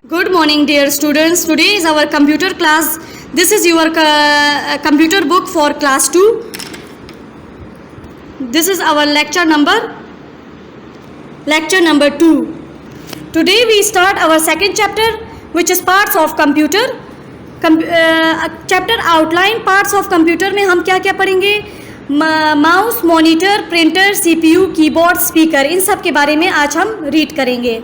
Good morning, dear students. Today is our computer class. This is your computer book for class 2. This is our lecture number 2. Today we start our second chapter, which is parts of computer. Chapter outline parts of computer में हम क्या क्या पढ़ेंगे? Mouse, monitor, printer, CPU, keyboard, speaker, इन सब के बारे में आज हम रीड करेंगे.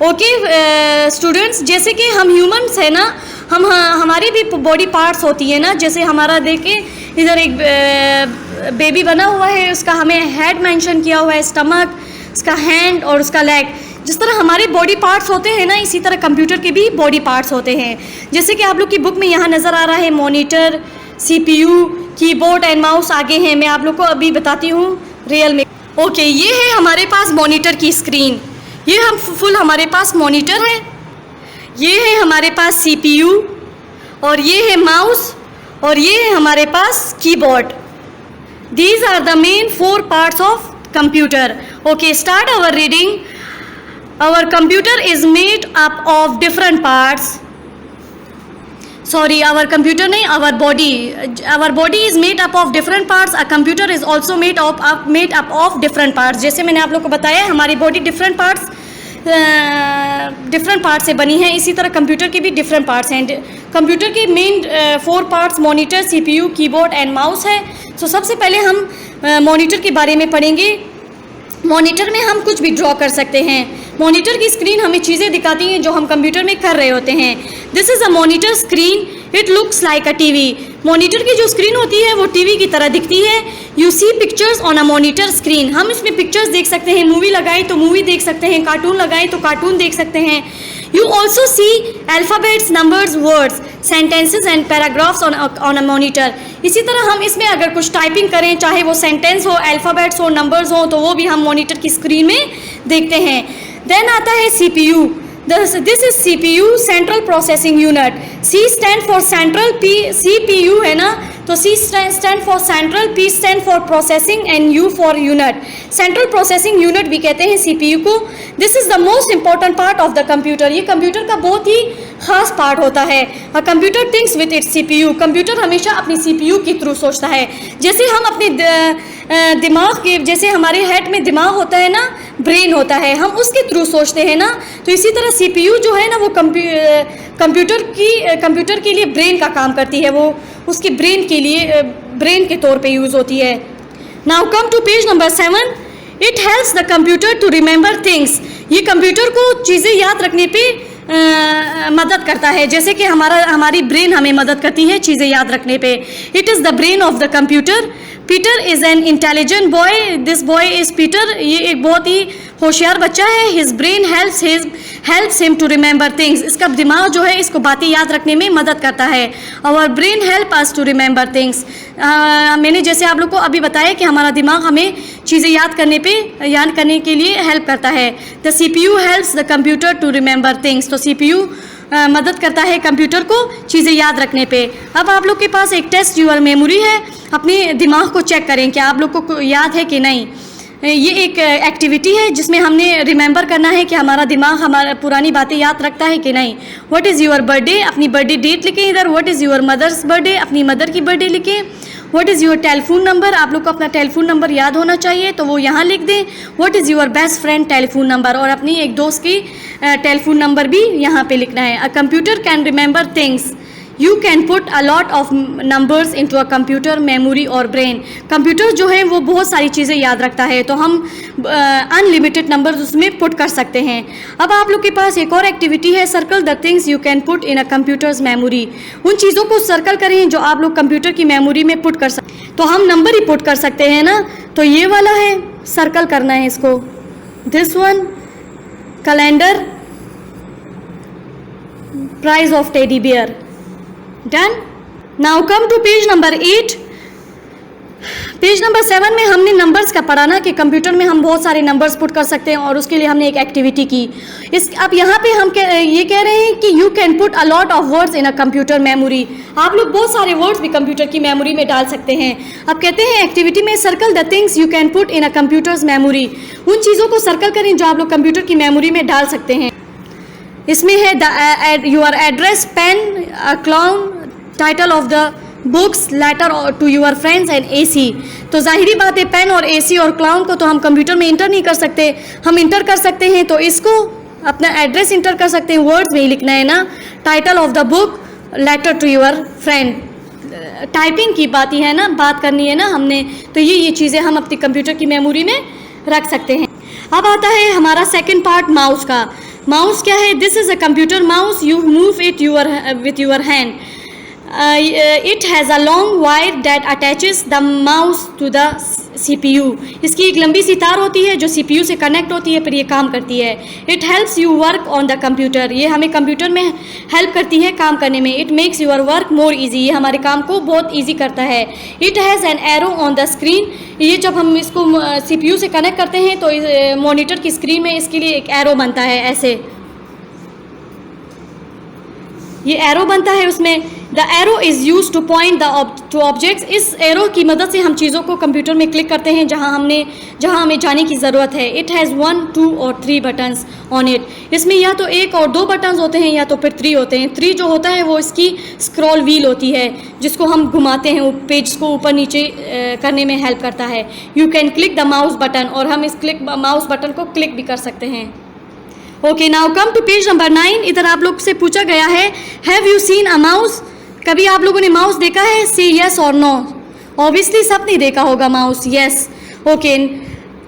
ओके स्टूडेंट्स, जैसे कि हम ह्यूमंस है ना, हमारी भी बॉडी पार्ट्स होती है ना. जैसे हमारा देखें इधर एक बेबी बना हुआ है, उसका हमें हेड मेंशन किया हुआ है, स्टमक, उसका हैंड और उसका लेग. जिस तरह हमारे बॉडी पार्ट्स होते हैं ना, इसी तरह कंप्यूटर के भी बॉडी पार्ट्स होते हैं. जैसे कि आप लोग की बुक में यहाँ नज़र आ रहा है monitor, CPU, keyboard and mouse आगे हैं. मैं आप लोग को अभी बताती हूँ रियल में. ओके, ये है हमारे पास मॉनिटर की स्क्रीन. ये हम फुल हमारे पास मॉनिटर है. ये है हमारे पास सीपीयू और ये है माउस और ये है हमारे पास keyboard. These are the main 4 parts of computer. Okay, start our reading. Our computer is made up of different parts. Sorry, our computer नहीं, our body. Our body is made up of different parts. A computer is also made up of different parts. जैसे मैंने आप लोग को बताया, हमारी body different parts से बनी है. इसी तरह कंप्यूटर के भी different parts हैं. कंप्यूटर के main 4 parts monitor, CPU, keyboard and mouse है. तो सबसे पहले हम मॉनिटर के बारे में पढ़ेंगे. मॉनिटर में हम कुछ भी ड्रॉ कर सकते हैं. मॉनिटर की स्क्रीन हमें चीज़ें दिखाती हैं जो हम कंप्यूटर में कर रहे होते हैं. This is a monitor screen. It looks like a TV. Monitor की जो स्क्रीन होती है वो टीवी की तरह दिखती है. You see pictures on a monitor screen. हम इसमें पिक्चर्स देख सकते हैं. मूवी लगाए तो मूवी देख सकते हैं, कार्टून लगाए तो कार्टून देख सकते हैं. You also see alphabets, numbers, words, sentences and paragraphs on a monitor. इसी तरह हम इसमें अगर कुछ टाइपिंग करें, चाहे वो सेंटेंस हो, अल्फ़ाबेट्स हो, नंबर्स हो, तो वो भी हम मॉनिटर की स्क्रीन में देखते हैं. देन आता है CPU. This is CPU, central processing unit. C stand for central, CPU है ना, तो C stand for central, P stand for processing and U for unit. Central processing unit भी कहते हैं CPU को. This is the most important part of the computer. ये computer का बहुत ही खास पार्ट होता है. A computer thinks with its CPU. Computer हमेशा अपनी CPU के थ्रू सोचता है. जैसे हम अपने दिमाग के, जैसे हमारे हेड में दिमाग होता है ना, ब्रेन होता है, हम उसके थ्रू सोचते हैं ना, तो इसी तरह CPU जो है ना, वो कंप्यूटर के लिए ब्रेन का काम करती है. वो उसकी ब्रेन के लिए ब्रेन के तौर पे यूज़ होती है. Now come to page number 7. It helps the computer to remember things. ये कंप्यूटर को चीज़ें याद रखने पे मदद करता है. जैसे कि हमारी ब्रेन हमें मदद करती है चीज़ें याद रखने पे. It is the brain of the computer. Peter is an intelligent boy. This boy is Peter. ये एक बहुत ही होशियार बच्चा है. His brain helps him to remember things. इसका दिमाग जो है इसको बातें याद रखने में मदद करता है. Our brain help us to remember things. मैंने जैसे आप लोग को अभी बताया कि हमारा दिमाग हमें चीज़ें याद करने के लिए हेल्प करता है. The CPU helps the computer to remember things. तो CPU मदद करता है कंप्यूटर को चीज़ें याद रखने पे. अब आप लोग के पास एक टेस्ट यूर मेमोरी है. अपने दिमाग को चेक करें कि आप लोग को याद है कि नहीं. ये एक एक्टिविटी है जिसमें हमने रिमेंबर करना है कि हमारा दिमाग हमारा पुरानी बातें याद रखता है कि नहीं. What is your birthday. अपनी बर्थडे डेट लिखें इधर. What is your mother's birthday. अपनी मदर की बर्थडे लिखें. What is your telephone number. आप लोग को अपना टेलीफोन नंबर याद होना चाहिए, तो वो यहाँ लिख दें. What is your best friend telephone number. और अपनी एक दोस्त की टेलीफोन नंबर भी यहाँ पे लिखना है. A computer can remember things. You can put a lot of numbers into a computer memory और ब्रेन. कंप्यूटर जो है वो बहुत सारी चीज़ें याद रखता है, तो हम अनलिमिटेड नंबर्स उसमें पुट कर सकते हैं. अब आप लोग के पास एक और एक्टिविटी है. Circle the things you can put in a computers memory. उन चीज़ों को सर्कल करें जो आप लोग कंप्यूटर की मेमोरी में पुट कर सकते. तो हम नंबर ही पुट कर सकते हैं ना, तो ये वाला है, सर्कल करना है इसको. This one, calendar, prize of teddy bear. Done. Now come to page number 8. Page number 7 में हमने नंबर्स का पढ़ा ना कि कंप्यूटर में हम बहुत सारे नंबर्स पुट कर सकते हैं और उसके लिए हमने एक एक्टिविटी की। अब यहाँ पे हम ये कह रहे हैं कि you can put a lot of words in a computer memory. आप लोग बहुत सारे वर्ड्स भी कंप्यूटर की मेमोरी में डाल सकते हैं। अब कहते हैं एक्टिविटी में circle the things you can put in a computers memory. उन चीज़ों को सर्कल करें जो आप लोग कंप्यूटर की मेमोरी में डाल सकते हैं। इसमें है your address, pen, clown, title of the books, letter to your friends and AC। तो जाहिरी बात है पेन और AC और क्लाउन को तो हम कंप्यूटर में इंटर नहीं कर सकते। हम इंटर कर सकते हैं तो इसको अपना एड्रेस इंटर कर सकते हैं, वर्ड्स में ही लिखना है ना, title of the book, letter to your friend. Typing की बात ही है ना, बात करनी है ना हमने, तो ये चीज़ें हम अपनी कंप्यूटर की मेमोरी में रख सकते हैं। अब आता है हमारा सेकेंड पार्ट माउस का। माउस क्या है? This is a computer mouse, you move it with your hand. It has a long wire that attaches the mouse to the CPU। इसकी एक लंबी सी तार होती है जो CPU से कनेक्ट होती है, फिर ये काम करती है। It helps you work on the computer। ये हमें कंप्यूटर में हेल्प करती है काम करने में। It makes your work more easy। ये हमारे काम को बहुत ईजी करता है। It has an arrow on the screen। ये जब हम इसको CPU से कनेक्ट करते हैं तो मॉनिटर की स्क्रीन में इसके लिए एक एरो बनता है, ऐसे ये एरो बनता है उसमें। The arrow is use two point two objects. इस एरो की मदद से हम चीज़ों को कंप्यूटर में क्लिक करते हैं जहां हमें जाने की ज़रूरत है। इट हैज़ 1, 2 और 3 बटन्स ऑन इट। इसमें या तो 1 और 2 बटन्स होते हैं या तो फिर 3 होते हैं। 3 जो होता है वो इसकी स्क्रॉल व्हील होती है जिसको हम घुमाते हैं, पेज को ऊपर नीचे करने में हेल्प करता है। You can click the mouse button, और हम इस माउस बटन को क्लिक भी कर सकते हैं। Okay, now come to page number 9। इधर आप लोग से पूछा गया है, have you seen a mouse? कभी आप लोगों ने माउस देखा है? से यस और नो। ऑब्वियसली सब ने देखा होगा mouse, yes. Okay,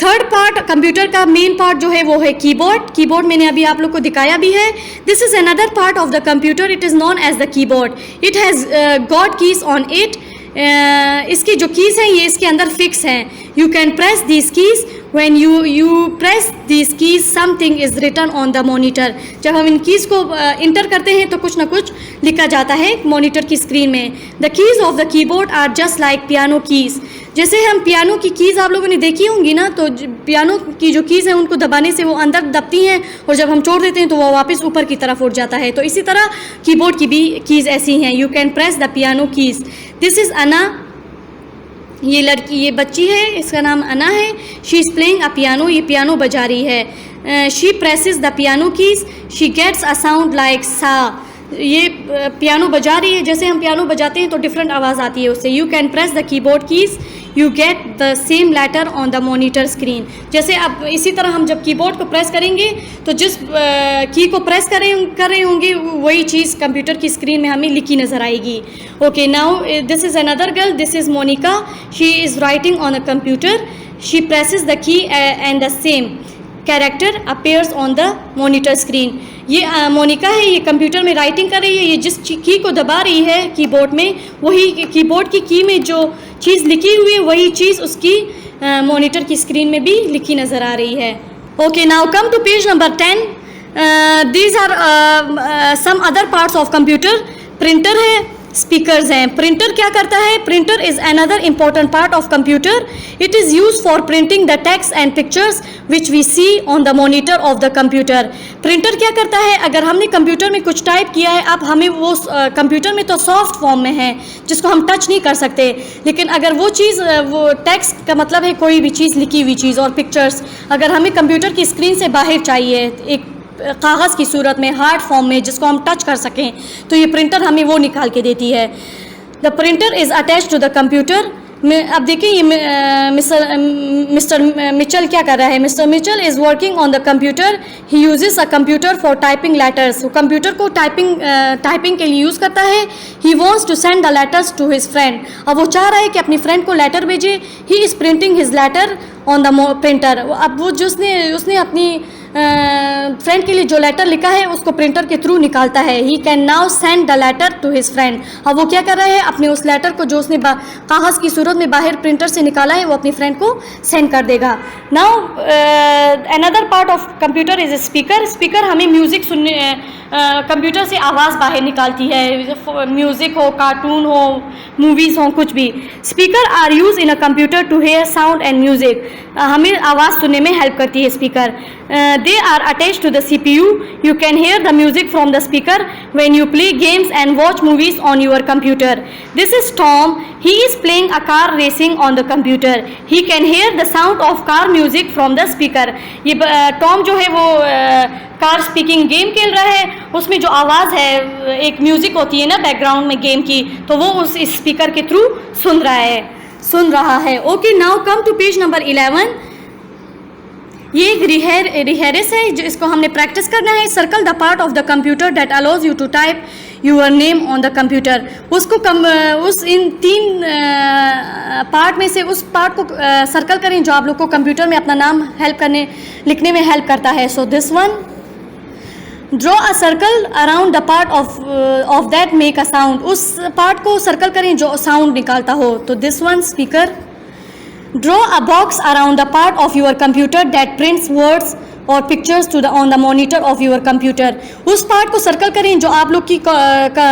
third part computer का मेन पार्ट जो है वो है कीबोर्ड। कीबोर्ड मैंने अभी आप लोग को दिखाया भी है। This is another part of the computer, it is known as the keyboard. It has got keys on it. इसकी जो कीज़ हैं ये इसके अंदर फिक्स हैं। You can press these keys, when you press these keys something is written on the monitor. जब हम इन keys को इंटर करते हैं तो कुछ ना कुछ लिखा जाता है मॉनिटर की स्क्रीन में। The keys of the keyboard are just like piano keys. जैसे हम पियानो की कीज़ आप लोगों ने देखी होंगी ना, तो पियानो की जो कीज़ हैं उनको दबाने से वो अंदर दबती हैं और जब हम छोड़ देते हैं तो वो वापस ऊपर की तरफ उठ जाता है। तो इसी तरह कीबोर्ड की भी कीज़ ऐसी हैं। You can press the piano keys. This is Anna. ये बच्ची है, इसका नाम अना है। She is playing a piano. ये पियानो बजा रही है। She presses the piano keys, she gets a sound like सा। ये पियानो बजा रही है, जैसे हम पियानो बजाते हैं तो डिफरेंट आवाज़ आती है उससे। You can press the keyboard keys, you get the same later on the monitor screen. जैसे अब इसी तरह हम जब कीबोर्ड को प्रेस करेंगे तो जिस की को प्रेस कर रहे होंगे वही चीज़ कंप्यूटर की स्क्रीन में हमें लिखी नज़र आएगी। Okay, now this is another girl, this is Monica. She is writing on a computer. She presses the key and the same character appears on the monitor screen. ये मोनिका है, ये computer में writing कर रही है। ये जिस की को दबा रही है कीबोर्ड में, वही कीबोर्ड की की में जो चीज़ लिखी हुई है वही चीज़ उसकी मॉनिटर की स्क्रीन में भी लिखी नज़र आ रही है। Okay, now come to page number 10। These are some other parts of computer. Printer है, स्पीकर्स हैं। प्रिंटर क्या करता है? Printer is another important part of computer. It is use for printing the text and pictures which we see on the monitor of the computer. Printer क्या करता है? अगर हमने कंप्यूटर में कुछ टाइप किया है, अब हमें वो कंप्यूटर में तो सॉफ्ट फॉर्म में है जिसको हम टच नहीं कर सकते, लेकिन अगर वो चीज़, वो टेक्स्ट का मतलब है कोई भी चीज़, लिखी हुई चीज़ और पिक्चर्स, अगर हमें कंप्यूटर की स्क्रीन से बाहर चाहिए एक कागज़ की सूरत में, हार्ड फॉर्म में, जिसको हम टच कर सकें, तो ये प्रिंटर हमें वो निकाल के देती है। The printer is attach to the computer. अब देखिए ये मिस्टर मिचल क्या कर रहा है। Mister Mitchell is working on the computer. He uses a computer for typing letters. वो कंप्यूटर को टाइपिंग के लिए यूज़ करता है। He wants to send the letters to his friend. अब वो चाह रहा है कि अपनी फ्रेंड को लेटर भेजे। He is printing his later on the printer. अब वो उसने अपनी फ्रेंड के लिए जो लेटर लिखा है उसको प्रिंटर के थ्रू निकालता है। He can now send the letter to his friend. अब वो क्या कर रहा है, अपने उस लेटर को जो उसने कागज़ की सूरत में बाहर प्रिंटर से निकाला है वो अपनी फ्रेंड को सेंड कर देगा। Now another part of computer is speaker. Speaker हमें म्यूज़िक सुनने, कंप्यूटर से आवाज़ बाहर निकालती है, म्यूज़िक हो, कार्टून हो, मूवीज़ हो, कुछ भी। Speaker are use in a computer to hear sound and music. हमें आवाज़ सुनने में हेल्प करती है speaker. They are attach to the CPU। You can hear the music from the speaker when you play games and watch movies on your computer. This is Tom. He is playing a car racing on the computer. He can hear the sound of car music from the speaker. ये Tom जो है वो car speaking game खेल रहा है, उसमें जो आवाज़ है, एक म्यूज़िक होती है ना बैकग्राउंड में गेम की, तो वो उस स्पीकर के थ्रू सुन रहा है। Okay, now come to page number 11। ये एक रिहेरिस है जो इसको हमने प्रैक्टिस करना है। Circle the part of the computer that allows you to type your name on the computer. उसको इन 3 पार्ट में से उस पार्ट को सर्कल करें जो आप लोग को कंप्यूटर में अपना नाम लिखने में हेल्प करता है। So this one, draw a circle around the part of that make a sound. उस पार्ट को सर्कल करें जो साउंड निकालता हो। तो this one, speaker. Draw a box around the part of your computer that prints words और pictures on the monitor of your computer. उस part को सर्कल करें जो आप लोग की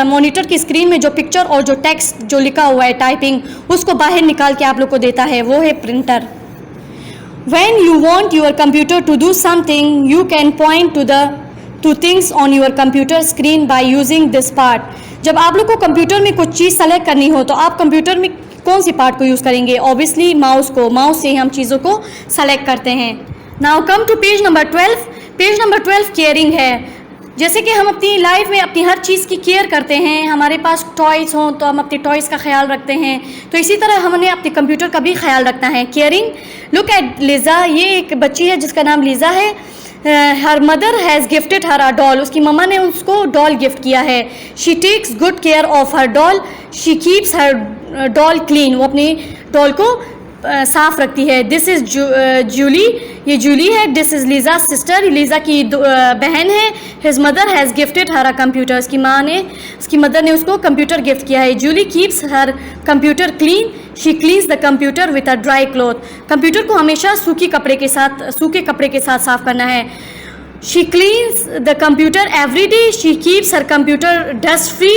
मॉनिटर की स्क्रीन में जो पिक्चर और जो टेक्स्ट जो लिखा हुआ है टाइपिंग, उसको बाहर निकाल के आप लोग को देता है, वो है printer. When you want your computer to do something, you can point to things on your computer screen by using this part. जब आप लोग को कंप्यूटर में कुछ चीज़ सेलेक्ट करनी हो तो आप कंप्यूटर में कौन सी पार्ट को यूज़ करेंगे? ऑब्वियसली माउस को। माउस से हम चीज़ों को सेलेक्ट करते हैं। Now come to page number 12। Page number 12 caring है। जैसे कि हम अपनी लाइफ में अपनी हर चीज़ की केयर करते हैं, हमारे पास टॉयज़ हों तो हम अपने टॉयज़ का ख्याल रखते हैं, तो इसी तरह हमने अपने कंप्यूटर का भी ख्याल रखना है। केयरिंग। Look at Lisa. ये एक बच्ची है जिसका नाम लीज़ा है। Her mother has gifted her a doll. उसकी मम्मा ने उसको डॉल गिफ्ट किया है। She takes good care of her doll. She keeps her doll clean. वो अपनी डॉल को साफ रखती है। This is Julie. ये जूली है। This is Lisa sister. Lisa की बहन है। His mother has gifted her a computer. उसकी मदर ने उसको कंप्यूटर गिफ्ट किया है। Julie keeps her computer clean. She cleans the computer with a dry cloth. Computer को हमेशा सूखे कपड़े के साथ साफ करना है। She cleans the computer every day. She keeps her computer dust free.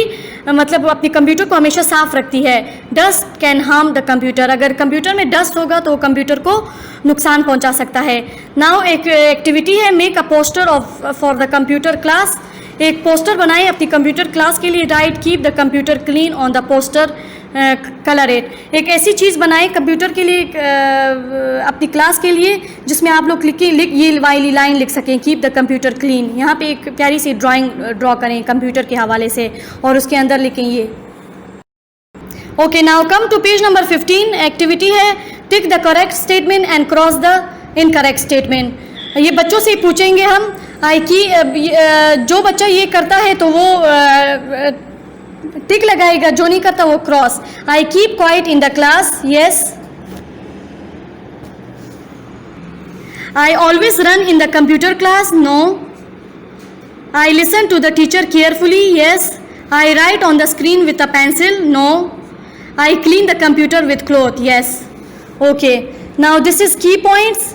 मतलब वो अपने कंप्यूटर को हमेशा साफ रखती है। Dust can harm the computer. अगर कंप्यूटर में डस्ट होगा तो वो कंप्यूटर को नुकसान पहुंचा सकता है। नाउ एक एक्टिविटी है, make a poster for the computer class. एक पोस्टर बनाए अपनी कंप्यूटर क्लास के लिए। Right keep the computer clean on the poster, colour it. एक ऐसी चीज़ बनाए कंप्यूटर के लिए अपनी क्लास के लिए जिसमें आप लोग ये वाली लाइन लिख सकें, कीप द कंप्यूटर क्लीन। यहाँ पे एक प्यारी सी ड्राइंग ड्रॉ करें कंप्यूटर के हवाले से और उसके अंदर लिखें ये। Okay, now come to page number 15। Activity है, tick the correct statement and cross the incorrect statement. ये बच्चों से पूछेंगे हम। जो बच्चा ये करता है तो वो टिक लगाएगा, जो नहीं करता वो cross. I keep quite in the class. Yes. I always run in the computer class. No. I listen to the teacher carefully. Yes. I write on the screen with a pencil. No. I clean the computer with cloth. Yes. Okay, now this is key points.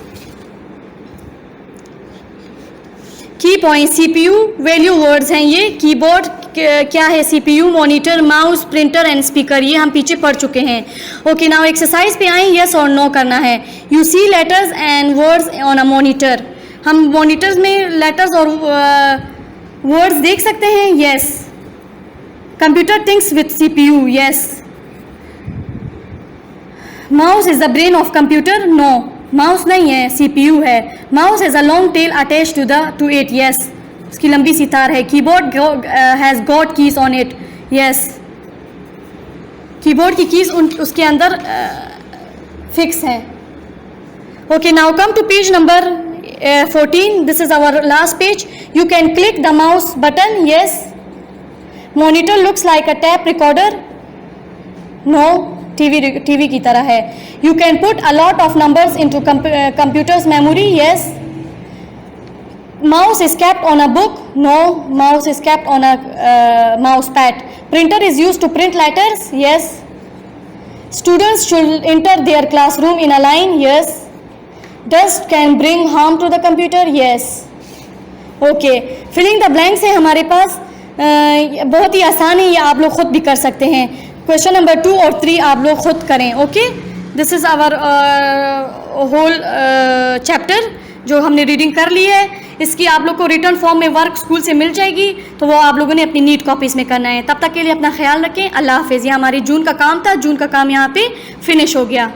Key point CPU value words हैं ये। Keyboard क्या है? CPU, monitor, mouse, printer and speaker. ये हम पीछे पढ़ चुके हैं। ओके, नाउ एक्सरसाइज पे आए। यस और नो करना है। You see letters and words on a monitor. हम मॉनिटर्स में लेटर्स और वर्ड्स देख सकते हैं। Yes. Computer thinks with CPU। Yes. Mouse is the brain of computer. No, mouse नहीं है, CPU है। Mouse has a long tail attach to it. Yes, उसकी लंबी सी तार है। Keyboard has got keys on it. Yes, keyboard की keys उसके अंदर फिक्स है। Okay, now come to page number 14. This is our last page. You can click the mouse button. Yes. Monitor looks like a tape recorder. No, TV की तरह है। You can put a lot of numbers into computer's memory. Yes. mouse is kept on a book? No, mouse is kept on a mouse pad. Printer is used to print letters? Yes. Students should enter their classroom in a line? Yes. Dust can bring harm to the computer? Yes. Okay. Filling the blanks है हमारे पास बहुत ही आसान है, ये आप लोग खुद भी कर सकते हैं. क्वेश्चन नंबर 2 और 3 आप लोग खुद करें. Okay, this is our whole chapter जो हमने रीडिंग कर ली है. इसकी आप लोग को रिटर्न फॉर्म में वर्क स्कूल से मिल जाएगी, तो वो आप लोगों ने अपनी नीट कॉपीज़ में करना है. तब तक के लिए अपना ख्याल रखें. अल्लाह हाफिज़. ये हमारी जून का काम था. जून का काम यहाँ पे फिनिश हो गया.